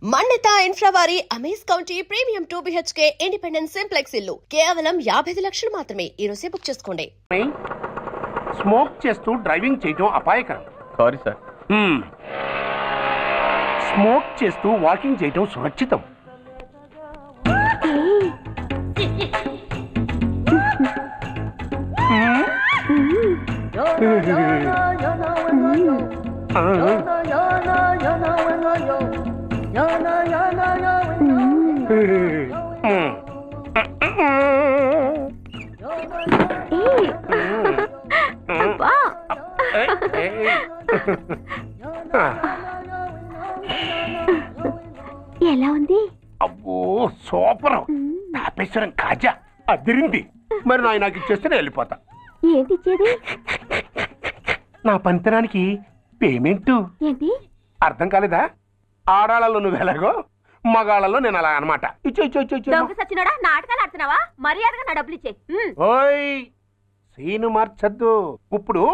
మన్నిత infra వారి amaze county premium 2 BHK independent simplex ఇల్లు కేవలం 55 లక్షలు మాత్రమే. ఈ రోజే బుక్ చేసుకోండి. స్మోక్ చేస్తూ డ్రైవింగ్ చేయడం అపాయకరం. Sorry sir. స్మోక్ చేస్తూ వాకింగ్ చేయడం సురక్షితం. ఎలా ఉంది? అబ్బో సూపర్. తాపేశ్వరం కాజా అదిరింది. మరి నాకు ఇచ్చేస్తే నేను వెళ్ళిపోతా. ఏంటి ఇచ్చేది? నా పంతనానికి పేమెంట్. ఏంటి అర్థం కాలేదా? ఆడాళ్ళలో నువ్వు ఎలాగో మగాళ్ళలో నేను అలా అనమాట. సచ్చినోడా నాటకాలు ఆడుతున్నావా? మర్యాదగా నా డబ్బులు ఇచ్చే. ఓయ్ సీను మార్చద్దు. ఇప్పుడు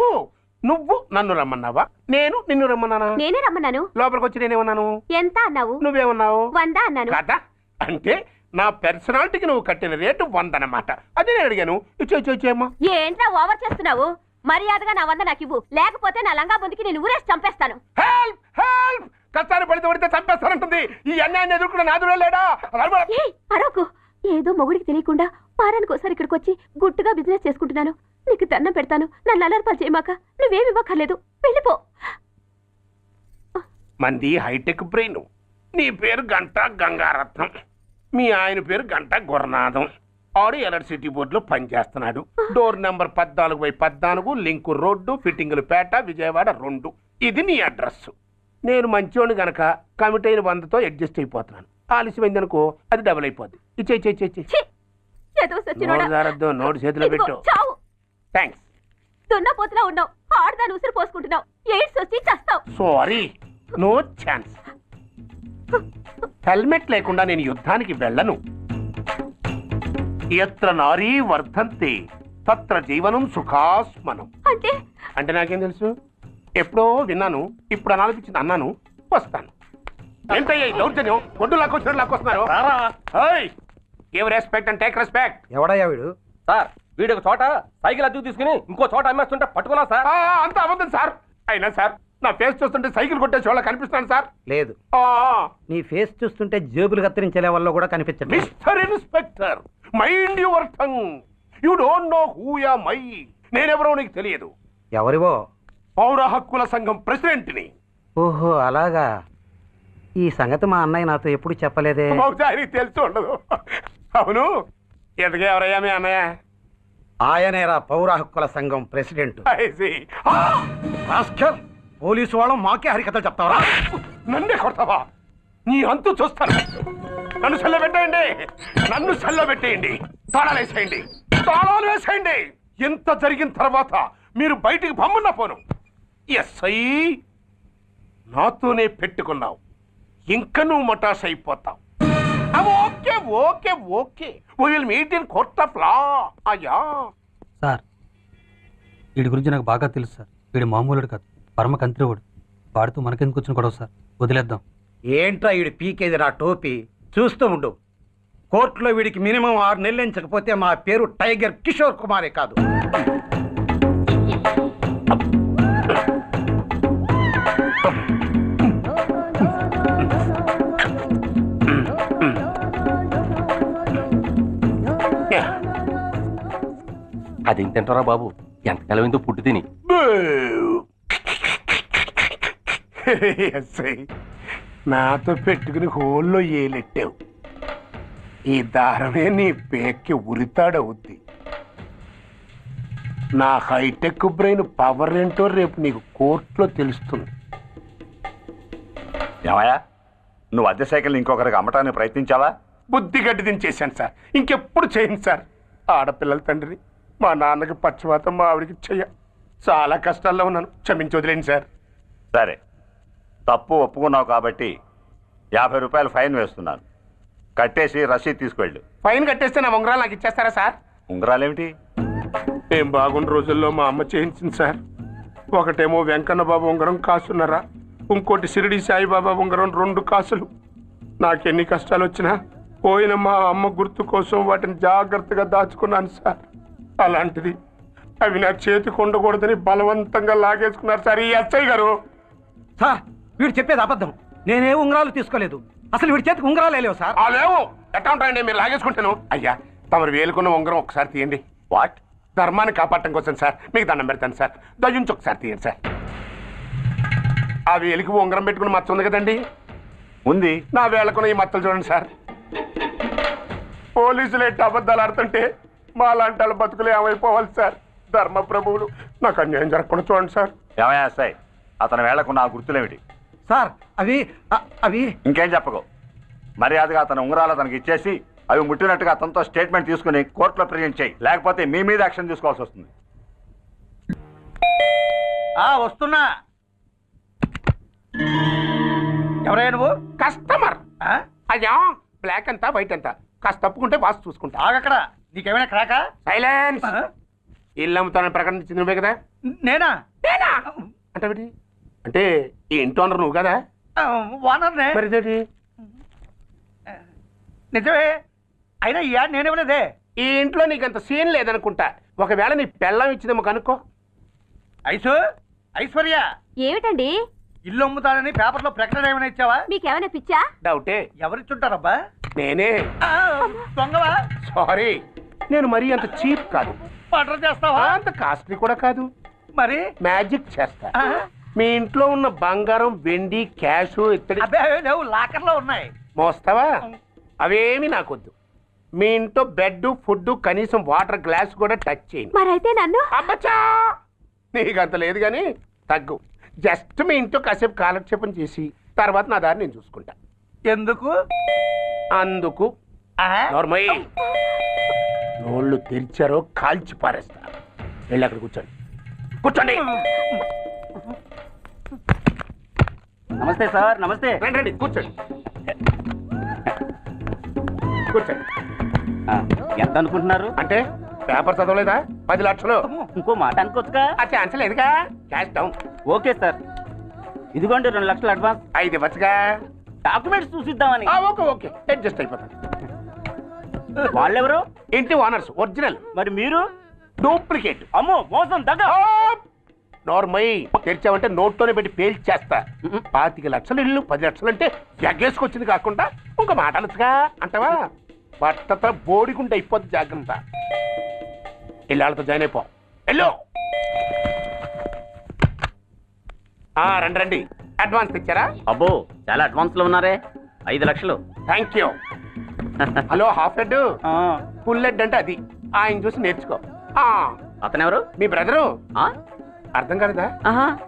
నువ్వు నన్ను రమ్మన్నావా, నేను నిన్ను రమ్మన్నానా? నేనే రమ్మన్నాను. లోపలికి వచ్చి నేనేమన్నాను? ఎంత అన్నావు? నువ్వేమన్నావు? 100 అన్నాను. కదా అంటే నా పర్సనాలిటీకి నువ్వు కట్టిన రేటు 100 అన్నమాట. అదే నేను అడిగాను. ఇచ్చేమ్మా. ఏంట్రా ఓవర్ చేస్తున్నావు? మర్యాదగా నా 100 నాకు ఇవ్వు, లేకపోతే నా లంగా బొందికి నేను ఊరేసి చంపేస్తాను. Help help. కష్టాన్ని పడితే చంపేస్తానంటుంది. ఈ అన్యాయాన్ని ఎదుర్కొన్న నాదుడే లేడా? అరవకు. ఏదో మొగుడికి తెలియకుండా వారానికి ఒకసారి ఇక్కడికి వచ్చి గుట్టుగా బిజినెస్ చేసుకుంటున్నాను. నీకు దండం పెడతాను. నన్ను అలర్పాలు చేయమాక. నువ్వేమి ఇవ్వక్కర్లేదు. వెళ్ళిపో. మంది హైటెక్ బ్రెయిన్. నీ పేరు గంటా గంగారత్నం, మీ ఆయన పేరు గంటా గురనాథం. ఆడు ఎలక్ట్రిసిటీ బోర్డులో పనిచేస్తున్నాడు. డోర్ నెంబర్ 14/14, లింకు రోడ్డు, ఫిట్టింగులు పేట, విజయవాడ 2. ఇది నీ అడ్రస్. నేను మంచోని గనక కమిట్ అయిన 100తో అడ్జస్ట్ అయిపోతున్నాను. ఆలస్యమైంది అనుకో అది డబుల్ అయిపోద్ది. నోటు చేతిలో పెట్టు. థ్యాంక్స్. దున్నపోతులా ఉన్నావు. ఆడదాని ఉసురు పోసుకుంటున్నావు. ఎయిడ్స్ వచ్చి చస్తావు. Sorry, no chance. హెల్మెట్ లేకుండా నేను యుద్ధానికి వెళ్ళను. ఎత్ర నారీ వర్ధంతే తత్ర జీవనం సుఖాస్మనం. అంటే నాకేం తెలుసు? ఎప్పుడో విన్నాను, ఇప్పుడు అనాలనిపించింది అన్నాను. వస్తాను. ఏంటయ్యా దౌర్జన్యం? ఒడ్డు లాక్కొస్తున్నారు. Give respect and take respect. ఎవడయ్యా వీడు? సార్ వీడు ఒక చోట సైకిల్ అద్దెకు తీసుకుని ఇంకో చోట అమ్మేస్తుంటే పట్టుకున్నా సార్. అంతా అబద్ధం సార్. అయినా సార్ నా ఫేస్ చూస్తుంటే సైకిల్ కొట్టే చోళ్ళ కనిపిస్తాను సార్. లేదు, నీ ఫేస్ చూస్తుంటే జేబులు కత్తిరించే లెవెల్లో కూడా కనిపించదు. Mister inspector, mind your tongue. You don't know who am I. నేనెవరో నీకు తెలియదు. ఎవరివో? పౌర హక్కుల సంఘం ప్రెసిడెంట్ని. ఓహో అలాగా. ఈ సంగతి మా అన్నయ్య నాతో ఎప్పుడు చెప్పలేదే. బహుశా ఆయనకి తెలిసి ఉండదు. అవును, ఎదగా ఎవరయ్యా మీ అన్నయ్య? ఆయనేరా పౌర హక్కుల సంఘం ప్రెసిడెంట్. పోలీసు వాళ్ళం మాకే హరికథలు చెప్తావరా? నన్నే కొడతావా? నీ అంతు చూస్తాను. నన్ను సెల్లబెట్టేయండి. తాళాలు వేసేయండి. ఎంత జరిగిన తర్వాత మీరు బయటికి పంపన్న పోను. ఎస్ఐ నాతోనే పెట్టుకున్నావు, ఇంకా నువ్వు మటాస్ అయిపోతావు. Okay okay okay, will meet in court of law. అయ్యా సార్, వీడి గురించి నాకు బాగా తెలుసు సార్. వీడి మామూలుడు కాదు, పరమ కంత్రివాడు. వాడితో మనకెందుకు వచ్చిన గొడవ సార్? వదిలేద్దాం. ఏంట్రా వీడి పీకేది నా టోపీ? చూస్తూ ఉండు. కోర్టులో వీడికి మినిమం 6 నెలలు ఎంచకపోతే మా పేరు టైగర్ కిషోర్ కుమారే కాదు. అది తింటారా బాబు? ఎంత కలవిందో పుట్టు తిని. నాతో పెట్టుకుని హోల్లో ఏలెట్టావు. ఈ దారమే నీ పేక్కి ఉరితాడవుద్ది. నా హైటెక్ బ్రెయిన్ పవర్ ఏంటో రేపు నీకు కోర్టులో తెలుస్తుంది. ఏమయ్యా, నువ్వు అద్దె సైకిల్ ఇంకొకరికి అమ్మటానికి ప్రయత్నించావా? బుద్ధి గడ్డి దించేశాను సార్. ఇంకెప్పుడు చేయను సార్. ఆడపిల్లల తండ్రిని, మా నాన్నకి పక్షవాతం, మా ఆవిడికి చెయ్య. చాలా కష్టాల్లో ఉన్నాను. క్షమించి వదిలేండి సార్. సరే, తప్పు ఒప్పుకున్నావు కాబట్టి 50 రూపాయలు ఫైన్ వేస్తున్నాను. కట్టేసి రసీదు తీసుకువెళ్ళు. ఫైన్ కట్టేస్తే నా ఉంగరాలు నాకు ఇచ్చేస్తారా సార్? ఉంగరాలేమిటి? ఏం బాగున్న రోజుల్లో మా అమ్మ చేయించింది సార్. ఒకటేమో వెంకన్న బాబు ఉంగరం కాసున్నరా, ఇంకోటి షిరిడి సాయిబాబా ఉంగరం 2 కాసులు. నాకెన్ని కష్టాలు వచ్చినా పోయిన మా అమ్మ గుర్తు కోసం వాటిని జాగ్రత్తగా దాచుకున్నాను సార్. అలాంటిది అవి నా చేతికి ఉండకూడదని బలవంతంగా లాగేసుకున్నారు సార్ ఈ ఎస్ఐ గారు. సార్ వీడు చెప్పేది అబద్ధం. నేనే ఉంగరాలు తీసుకోలేదు. అసలు వీడి చేతికి ఉంగరాలే లేవు సార్. లేవు. ఎట్లా ఉంటాయండి మీరు లాగేసుకుంటాను. అయ్యా తమరు వేలుకున్న ఉంగరం ఒకసారి తీయండి. వాట్? ధర్మాన్ని కాపాడటం కోసం సార్. మీకు దండం పెడతాను సార్. దయ్యుంచి ఒకసారి తీయండి సార్. ఆ వేలికి ఉంగరం పెట్టుకుని మచ్చ ఉంది కదండి, ఉంది. నా వేళకున్న ఈ మచ్చలు చూడండి సార్. పోలీసులు ఎట్టి అబద్ధాలు ఆడుతుంటే మా లాంటి వాళ్ళ బతుకులు ఏమైపోవాలి సార్. ధర్మ ప్రభువులు నాకు అన్యాయం జరగకుండా చూడండి సార్. ఏమయ్యా ఎస్ఐ, అతని వేళకున్న ఆ గుర్తులేమిటి? సార్ అవి ఇంకేం చెప్పకు. మర్యాదగా అతని ఉంగరాలు అతనికి ఇచ్చేసి అవి ముట్టినట్టుగా అతనితో స్టేట్మెంట్ తీసుకుని కోర్టులో ప్రజెంట్ చేయి. లేకపోతే మీ మీద యాక్షన్ తీసుకోవాల్సి వస్తుంది. వస్తున్నా. ఎవరయ్యా నువ్వు? కస్టమర్. అయ్యా బ్లాక్ అంతా వైట్ అంతా కాస్త తప్పుకుంటే బాస్ చూసుకుంటా. ఆగక్కడ. నీకేమైనా క్రాకా? సైలెన్స్. ఇల్లు అమ్ముతానని ప్రకటించింది నువ్వే కదా? నేనా? అంటే అంటే ఈ ఇంటి ఓనర్ నువ్వు కదా? ఓనర్నే. మరి ఇదేంటి? నిజమే. అయినా ఈ యాడ్ నేనేమలేదే. ఈ ఇంట్లో నీకు అంత సీన్ లేదనుకుంటా. ఒకవేళ నీ పెళ్ళం ఇచ్చిందేమో కనుక్కో. ఐశ్వర్య, ఏమిటండి ఇల్లు అమ్ముతానని పేపర్లో ప్రకటన ఏమైనా ఇచ్చావా? మీకేమైనా పిచ్చా? డౌటే. ఎవరిచ్చుంటారబ్బా? నేనే. దొంగవా? సారీ, నేను మరీ అంత చీప్ కాదు. మర్డర్ చేస్తావా? అంత కాస్ట్లీ కూడా కాదు. మరి మ్యాజిక్ చేస్తా. మీ ఇంట్లో ఉన్న బంగారం, వెండి, క్యాష్ ఇత్తడి అబ్బే లేవు, లాకర్లో ఉన్నాయి. మోస్తావా? అవేమి నాకొద్దు. మీ ఇంట్లో బెడ్, ఫుడ్, కనీసం వాటర్ గ్లాస్ కూడా టచ్ చేయండి. మరైతే నన్ను అబ్బచ్చా, నీకు అంత లేదు కానీ తగ్గు. జస్ట్ మీ ఇంట్లో కాసేపు కాలక్షేపం చేసి తర్వాత నా దారి నేను చూసుకుంటా. ఎందుకు? అందుకు. నార్మల్ నోళ్ళు తెరిచారో కాల్చి పారేస్తా. వెళ్ళి అక్కడ కూర్చోండి. కూర్చోండి. నమస్తే సార్. నమస్తే. రండి రండి కూర్చోండి. కూర్చోండి. ఎంత అనుకుంటున్నారు? అంటే పేపర్ చదవలేదా? 10 లక్షలు. ఇంకో మాట అనుకోవచ్చుగా. ఆ ఛాన్స్ లేదుగా. Cash down. ఓకే సార్, ఇదిగోండి 2 లక్షలు అడ్వాన్స్. 5 ఇవ్వచ్చుగా. డాక్యుమెంట్స్ చూసిద్దామని. ఓకే ఓకే, అడ్జస్ట్ అయిపోతాను. వాళ్ళెవరు? ఇంటి ఓనర్స్. ఒరిజినల్. మరి మీరు? డూప్లికేట్. అమ్మో మోసం దగ్గ. నార్మల్ తెరిచావంటే నోట్తోనే పెట్టి పేల్చేస్తా. 25 లక్షలు ఇల్లు 10 లక్షలు అంటే ఎగ్గేసుకొచ్చింది కాకుండా ఇంకో మాట అనొచ్చుగా అంటావా? బట్టతో బోడిగుంటే అయిపోద్ది. జాగ్రత్త. ఇళ్ళతో జాయిన్ అయిపో. వెళ్ళు. రండి రండి. అడ్వాన్స్ తెచ్చారా? అబ్బో చాలా అడ్వాన్స్ లో ఉన్నారే. 5 లక్షలు. Thank you. Hello, half head full head అంటే అది. ఆయన చూసి నేర్చుకో. అతనెవరు? మీ బ్రదరు. అర్థం కాలేదా?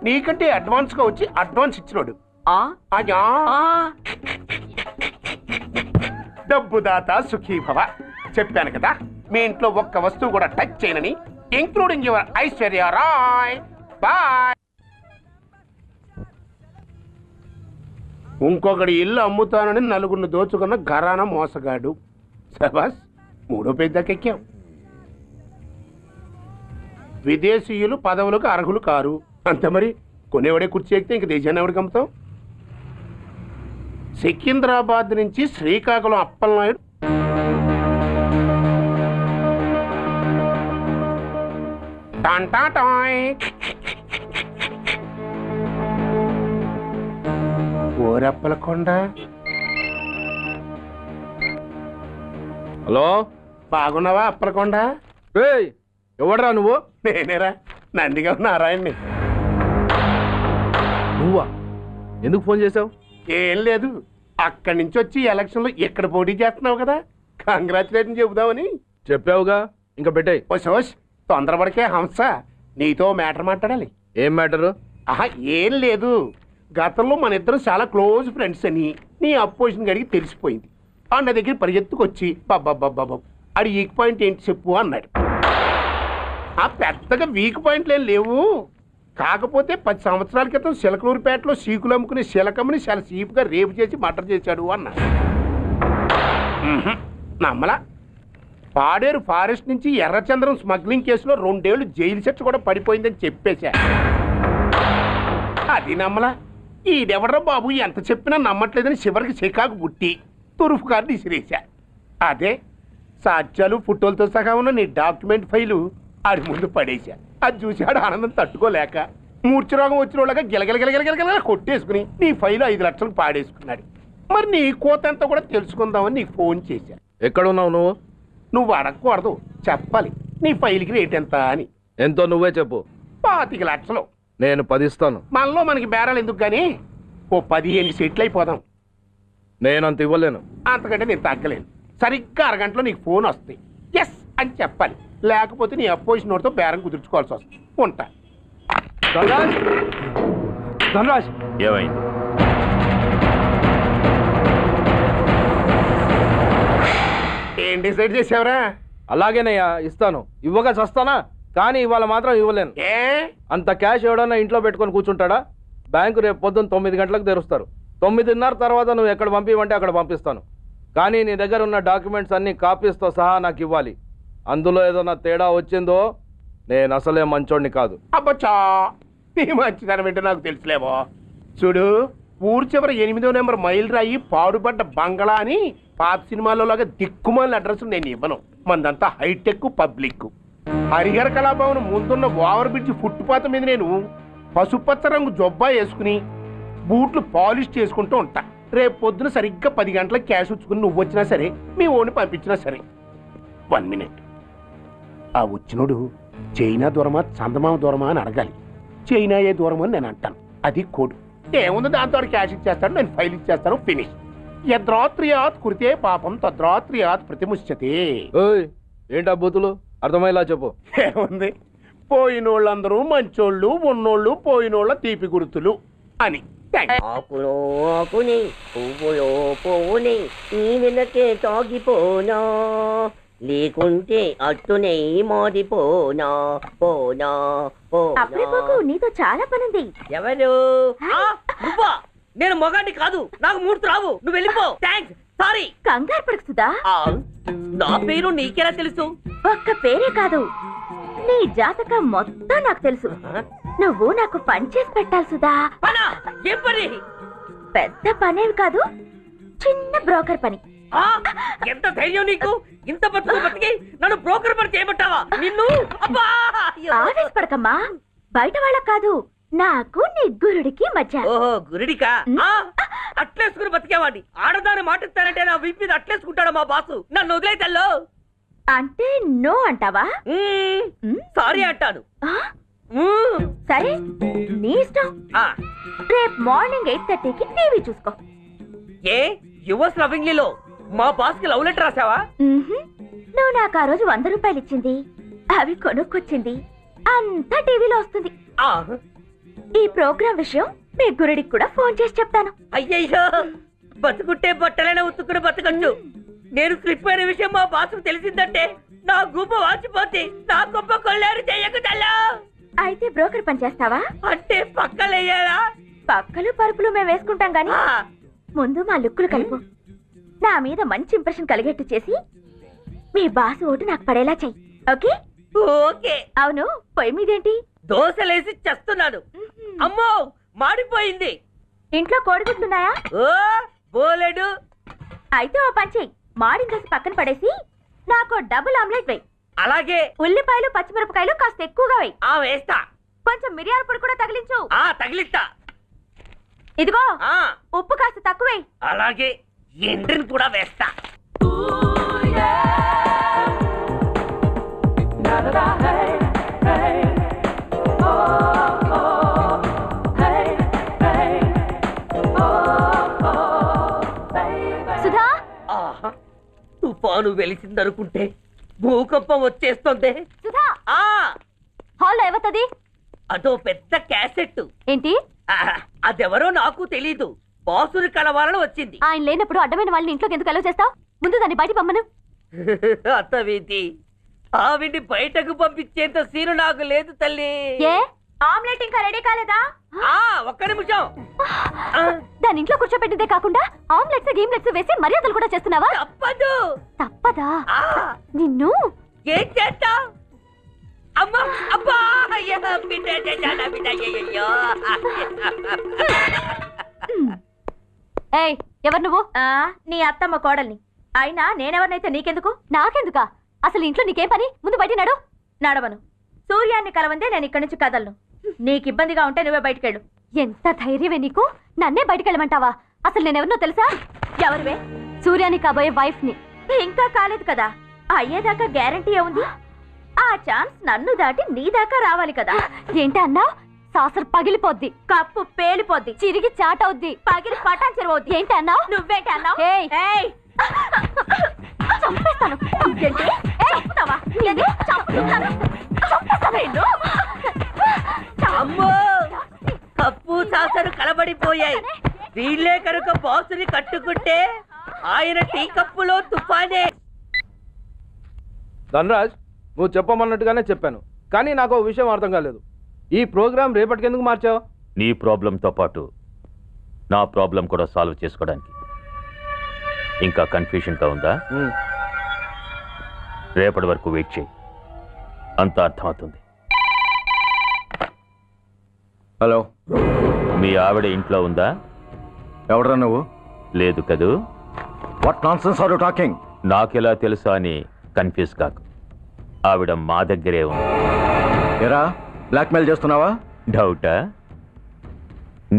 నీకంటే అడ్వాన్స్ గా వచ్చి అడ్వాన్స్ ఇచ్చినోడు. డబ్బు దాత సుఖీభవ. చెప్పాను కదా మీ ఇంట్లో ఒక్క వస్తువు కూడా టచ్ చేయనని, including your Aishwarya Rai. Bye. ఇంకొకటి ఇల్లు అమ్ముతానని నలుగురిని దోచుకున్న ఘరానా మోసగాడు. శబాస్, 3వ పేజీ దాకా ఎక్కాం. విదేశీయులు పదవులకు అర్హులు కారు. అంతే మరి. కొనేవాడే కుర్చీ ఎక్కితే ఇంక దేశాన్ని ఎవరికి అమ్ముతాం? సికింద్రాబాద్ నుంచి శ్రీకాకుళం అప్పలనాయుడు ఓరప్పలకొండ. హలో, బాగున్నావా అప్పలకొండ? ఎవడరా నువ్వు? నేనేరా, నందిగా నారాయణ్ని. నువ్వా? ఎందుకు ఫోన్ చేసావు? ఏం లేదు, అక్కడి నుంచి వచ్చి ఎలక్షన్లో ఇక్కడ పోటీ చేస్తున్నావు కదా, కంగ్రాచులేషన్ చెబుదామని. చెప్పావుగా, ఇంకా పెట్టాయి. ఓ సోష్, తొందరపడికే హంస, నీతో మ్యాటర్ మాట్లాడాలి. ఏం మ్యాటరు? ఏం లేదు, గతంలో మన ఇద్దరం చాలా క్లోజ్ ఫ్రెండ్స్ అని నీ అపోజిషన్ గడికి తెలిసిపోయింది. నా దగ్గర పరిగెత్తుకొచ్చి బాబా అది వీక్ పాయింట్ ఏంటి చెప్పు అన్నాడు. పెద్దగా వీక్ పాయింట్లు ఏం లేవు, కాకపోతే 10 సంవత్సరాల క్రితం చిలకలూరుపేటలో సీకులు అమ్ముకునే శిలకమ్మని చాలా సీపుగా రేపు చేసి మర్డర్ చేశాడు అన్నాడు. నమ్మలా. పాడేరు ఫారెస్ట్ నుంచి ఎర్రచంద్రం స్మగ్లింగ్ కేసులో 2 ఏళ్లు జైలు శిక్ష కూడా పడిపోయిందని చెప్పేశా. అది నమ్మలా. ఈడెవడ్రా బాబు ఎంత చెప్పినా నమ్మట్లేదని చివరికి చికాకు పుట్టి తురుపు కార్డు ఇసిరేశా. అదే సాక్ష్యాలు ఫోటోలతో సహా ఉన్న నీ డాక్యుమెంట్ ఫైలు ఆడి ముందు పడేశా. అది చూశాడు ఆనందం తట్టుకోలేక మూర్ఛరోగం వచ్చిన వాళ్ళగా గిలగిలగిలగిలగిలగిల కొట్టేసుకుని నీ ఫైలు 5 లక్షలు పాడేసుకున్నాడు. మరి నీ కోతంతా కూడా తెలుసుకుందామని నీకు ఫోన్ చేశా. ఎక్కడున్నావు నువ్వు? నువ్వు అడగకూడదు, చెప్పాలి నీ ఫైల్కి రేట్ ఎంత అని. ఎంతో నువ్వే చెప్పు. 25 లక్షలు. నేను 10 ఇస్తాను. మనలో మనకి బేరాలు ఎందుకు కానీ ఓ 15 సెట్లు అయిపోదాం. నేను అంత ఇవ్వలేను. అంతకంటే నేను తగ్గలేను. సరిగ్గా అరగంటలో నీకు ఫోన్ వస్తాయి. ఎస్ అని చెప్పాలి, లేకపోతే నీ అపోజిషన్ వాడితో బేరం కుదుర్చుకోవాల్సి వస్తుంది. ఉంటా. ధనరాజ్, ధనరాజ్, ఏమైంది? ఏం డిసైడ్ చేసావురా? అలాగేనయ్యా ఇస్తాను. ఇవ్వగా చస్తానా, కానీ ఇవాళ మాత్రం ఇవ్వలేను. ఏ అంత క్యాష్ ఎవడన్నా ఇంట్లో పెట్టుకొని కూర్చుంటాడా? బ్యాంకు రేపు పొద్దున్న 9 గంటలకు తెరుస్తారు. 9:30 తర్వాత నువ్వు ఎక్కడ పంపివంటే అక్కడ పంపిస్తాను. కానీ నీ దగ్గర ఉన్న డాక్యుమెంట్స్ అన్ని కాపీస్తో సహా నాకు ఇవ్వాలి. అందులో ఏదైనా తేడా వచ్చిందో నేను అసలే మంచోడిని కాదు. అబ్బచ్చా, నీ మంచిదనం ఏంటో నాకు తెలుసులేవో. చూడు, ఊరు చివరి 8వ నెంబర్ మైల్ రాయి పాడుబడ్డ బంగళా అని పాత సినిమాలో లాగా దిక్కుమాలిన అడ్రస్ నేను ఇవ్వను. మందంతా హైటెక్ పబ్లిక్. హరిహర కళాభవన్ ముందున్న ఓవర్ బ్రిడ్జ్ ఫుట్పాత్ మీద నేను పసుపచ్చ రంగు జొబ్బా వేసుకుని బూట్లు పాలిష్ చేసుకుంటూ ఉంటా. రేపు పొద్దున సరిగ్గా 10 గంటలకు క్యాష్ ఉంచుకుని నువ్వు వచ్చినా సరే, మీ ఓన్ని పంపించినా సరే. 1 మినిట్. ఆ వచ్చినోడు చైనా దూరమా చందమామ దూరమా అని అడగాలి. చైనా ఏ దూరం అని నేను అంటాను. అది కోడ్. ఏముంది, దాంతో క్యాష్ ఇచ్చేస్తాడు, నేను ఫైల్ ఇచ్చేస్తాను, ఫినిష్. యద్రాత్రియాత్ కురితే పాపం తద్రాత్రియాత్ ప్రతిముష్యతే. ఓయ్, ఏంటా బూతులు? అర్థమయ్యేలా చెప్పు. ఏముంది, పోయినోళ్ళందరూ మంచోళ్ళు, ఉన్నోళ్ళు పోయినోళ్ళ తీపి గుర్తులు అని. ఆకులో ఆకుని పువ్వులో పువ్వుని నీ వెనకే తాగిపోనా, లేకుంటే అట్టునే మారిపోనా పోనా అప్పుడే పోకు, నీతో చాలా పనుంది. ఎవరు? నువ్వా? నేను మొగాన్ని కాదు, నాకు మూర్తి రావు. నువ్వు వెళ్ళిపో. Thanks, sorry. కంగారు పడకు సుధా. నా పేరు నీకెలా తెలుసు? ఒక్క పేరే కాదు, నీ జాతకం మొత్తం నాకు తెలుసు. నువ్వు నాకు పని చేసి పెట్టాలి సుధా. పనా? ఏం పని? పెద్ద పనేవి కాదు, చిన్న బ్రోకర్ పని. ఎంత ధైర్యం నీకు? ఇంత బతికి నన్ను బ్రోకర్ పని చేయబట్టావా? నిన్ను ఆవేశపడకమ్మా, బయట వాళ్ళకు కాదు, నాకు నీ గురుడికి మధ్య. ఓహో, గురుడికా? అట్లేసుకుని బతికేవాడిని. ఆడదాన్ని మాటిస్తానంటే నా వీపు మీద అట్లేసుకుంటాడు మా బాసు. నన్ను వదిలేతల్లో. అంటే నో అంటావా? సారీ అంటాను. సరే, నీ ఇష్టం. రేపు మార్నింగ్ 8:30కి టీవీ చూసుకో. ఏ యువర్స్ లవింగ్లీలో మా బాస్ కి లవ్ లెటర్ రాసావా? నువ్వు నాకు ఆ రోజు 100 రూపాయలు ఇచ్చింది, అవి కొనుక్కొచ్చింది అంతా టీవీలో వస్తుంది. ఈ ప్రోగ్రాం విషయం మీ గురుడికి కూడా ఫోన్ చేసి చెప్తాను. అయ్యయ్యో, బతుకుంటే బట్టలైనా ఉత్తుకుని బతకచ్చు. నేను స్లిప్ అయిన విషయం మా బాసుకు తెలిసిందంటే నా గుబ్బ వాచిపోతే నా గొప్ప కొల్లారు చెయ్యకుదల్లా. అయితే బ్రోకర్ పని చేస్తావా? అంటే పక్కలేయాలా? పక్కలు పరుపులు మేము వేసుకుంటాం గాని ముందు మా లుక్కులు కలుపు. నా మీద మంచి ఇంప్రెషన్ కలిగేట్టు చేసి మీ బాసు ఓటు నాకు పడేలా చెయ్యి. ఓకే? ఓకే. అవును, పొయ్యి మీదేంటి? దోశలేసి చేస్తున్నాను. అమ్మో, మాడిపోయింది. ఇంట్లో కోడిగుడ్లున్నాయా? ఓ బోలెడు. అయితే ఓ పని చెయ్యి, మాడిన దోశ పక్కన పడేసి నాకు డబుల్ ఆమ్లెట్ వేయి. అలాగే. ఉల్లిపాయలు పచ్చిమిరపకాయలు కాస్త ఎక్కువగా వేయి. వేస్తా. కొంచెం మిరియాల పొడి కూడా తగిలించు. తగిలిస్తా. ఇదిగో ఉప్పు కాస్త తక్కువ వేయి. అలాగే, ఎండ్రిని కూడా వేస్తా. సుధా, తుఫాను వెలిసిందనుకుంటే భూకంపం వచ్చేస్తుంది. సుధా, హాల్లో ఏవతది? అదో పెద్ద క్యాసెట్. ఏంటి? అదెవరో నాకు తెలీదు. బాసుని కలవాలని వచ్చింది. ఆయన లేనప్పుడు అడ్డమైన వాళ్ళని ఇంట్లోకి ఎందుకు అలౌ చేస్తావు? ముందు దాన్ని బయట పంపను. అత్తవేంటి? ఆవిడ్ని బయటకు పంపించేంత సీను నాకు లేదు తల్లి. ఏ ఆమ్లెట్ ఇంకా రెడీ కాలేదా? ఒక్క నిమిషం. దాని ఇంట్లో కూర్చోబెట్టిందే కాకుండా ఆమ్లెట్స్ గీమ్లెట్స్ వేసి మర్యాదలు కూడా చేస్తున్నావా? తప్పదు. తప్పదా? నిన్ను ఏం చేస్తా? అమ్మ అబ్బా అయ్యా బిడ్డ చేశానా బిడ్డ అయ్యయ్యో. ఏయ్ ఎవరు నువ్వు? నీ అత్తమ్మ కోడల్ని. అయినా నేనెవరినైతే నీకెందుకు? నాకెందుకా? అసలు ఇంట్లో నీకేం పని? ముందు బయట నడు. నడవను. సూర్యాన్ని కలవందే నేను ఇక్కడి నుంచి కదలను. నీకు ఇబ్బందిగా ఉంటే నువ్వే బయటకెళ్ళు. ఎంత ధైర్యమే నీకు? నన్నే బయటకెళ్ళమంటావా? అసలు నేనెవరినో తెలుసా? ఎవరివే? సూర్యాని కాబోయే వైఫ్ ని. ఇంకా కాలేదు కదా, అయ్యేదాకా గ్యారంటీ ఏముంది? ఆ ఛాన్స్ నన్ను దాటి నీ దాకా రావాలి కదా. ఏంటి అన్నా? సాసర్ పగిలిపోద్ది, కప్పు పేలిపోద్ది, చిరిగి చాటవుద్ది, పగిలి పటాన్ చెరువవుద్ది. ఏంటి అన్నా? నువ్వేంటి అన్నా? చంపేస్తాను. ఏంటి? చంపుతావా? చంపేస్తాను. అమ్మో కప్పు సాసరు కలబడిపోయాయి. వీళ్ళే కనుక బాసుని కట్టుకుంటే ఆయన టీ కప్పులో తుఫానే. ధనరాజ్, నువ్వు చెప్పమన్నట్టుగానే చెప్పాను, కానీ నాకు ఒక విషయం అర్థం కాలేదు. ఈ ప్రోగ్రాం రేపటికి ఎందుకు మార్చావు? నీ ప్రాబ్లంతో పాటు నా ప్రాబ్లం కూడా సాల్వ్ చేసుకోవడానికి. ఇంకా కన్ఫ్యూషన్గా ఉందా? రేపటి వరకు వెయిట్ చేయి, అంత అర్థమవుతుంది. హలో, మీ ఆవిడ ఇంట్లో ఉందా? ఎవడరా నువ్వు? లేదు కదూ. What nonsense are you talking? నాకెలా తెలుసా అని కన్ఫ్యూజ్ కాకు, ఆవిడ మా దగ్గరే ఉంది. ఎరా, బ్లాక్మెయిల్ చేస్తున్నావా? డౌటా?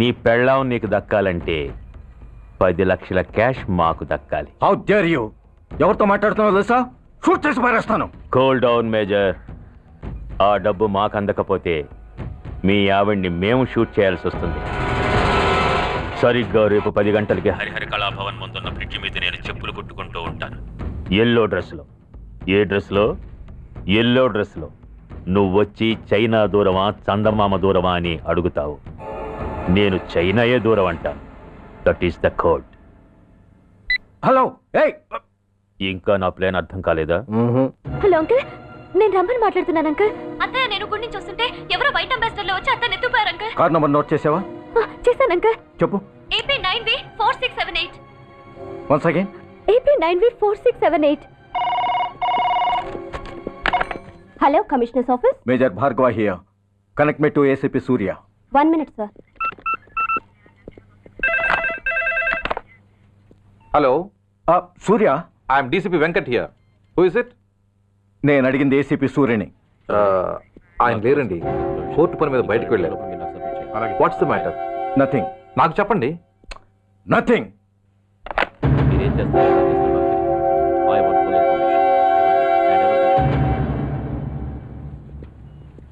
నీ పెళ్ళాం నీకు దక్కాలంటే 10 లక్షల క్యాష్ మాకు దక్కాలి. How dare you! ఎవరితో మాట్లాడుతున్నావో తెలుసా? షూట్ చేసి పారేస్తాను. Cool down major. ఆ డబ్బు మాకు అందకపోతే మీ ఆవిడ్ని మేము షూట్ చేయాల్సి వస్తుంది. సరిగ్గా రేపు 10 గంటలకి హరిహర కళాభవన్ ముందున్న బ్రిడ్జి మీద నేను చెప్పులు కుట్టుకుంటూ ఉంటాను. ఎల్లో డ్రెస్లో. ఏ డ్రెస్లో? ఎల్లో డ్రెస్లో. నువ్వు వచ్చి చైనా దూరమా చందమామ దూరమా అని అడుగుతావు. నేను చైనాయే దూరం అంటాను. That is the code. Hello, ఏయ్! ఇంకా నా ప్లాన్ అర్థం కాలేదా? హలో అంకుల్, నేను రమ్మని మాట్లాడుతున్నాను అంకుల్. అత్తయ్య నేను గుడి నుంచి వస్తుంటే ఎవరో వైట్ అంబాసిడర్ లో వచ్చి అత్తని ఎత్తుపోయారు అంకుల్. కార్ నంబర్ నోట్ చేసావా? చేశాను అంకుల్. చెప్పు. AP9V4678. Once again. AP9V4678. Hello, commissioners office. Major Bhargava here. Connect me to ACP Surya. 1 minute sir. Hello, Surya, I'm DCP Venkat here. Who is it? నేను అడిగింది ACP సూర్యని. ఆయన లేరండి, కోర్టు పని మీద బయటకు వెళ్ళారు. What's the matter? నథింగ్. నాకు చెప్పండి. నథింగ్. మీరేం చేస్తారు? I want full information.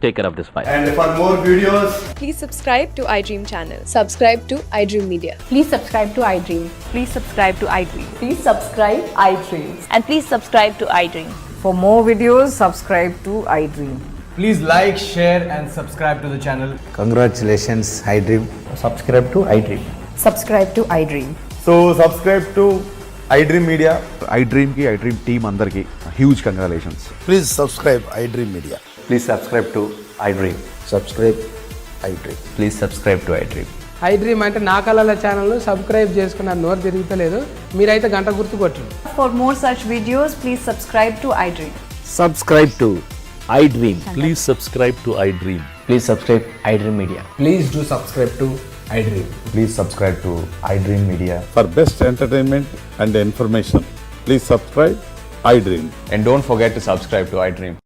Take care of this file. And for more videos, please subscribe to iDream channel. Subscribe to iDream Media. Please subscribe to iDream. Please subscribe to iDream. Please subscribe iDream. And please subscribe to iDream. For more videos, subscribe to iDream. please like, share and subscribe to the channel. Congratulations, iDream. Subscribe to iDream. Subscribe to iDream. So subscribe to iDream Media. iDream ki iDream team andarki huge congratulations. Please subscribe iDream Media. Please subscribe to iDream. Subscribe iDream. Please subscribe to iDream. iDream అంటే నా కళల channel subscribe చేసుకున్న నోరు తిరుగుతలేదు. మీరైతే గంట గుర్తు కొట్టండి. For more such videos, please subscribe to iDream. Subscribe to iDream. Please subscribe to iDream. Please subscribe iDream Media. Please do subscribe to iDream. Please subscribe to iDream Media. For best entertainment and information, please subscribe iDream. And don't forget to subscribe to iDream.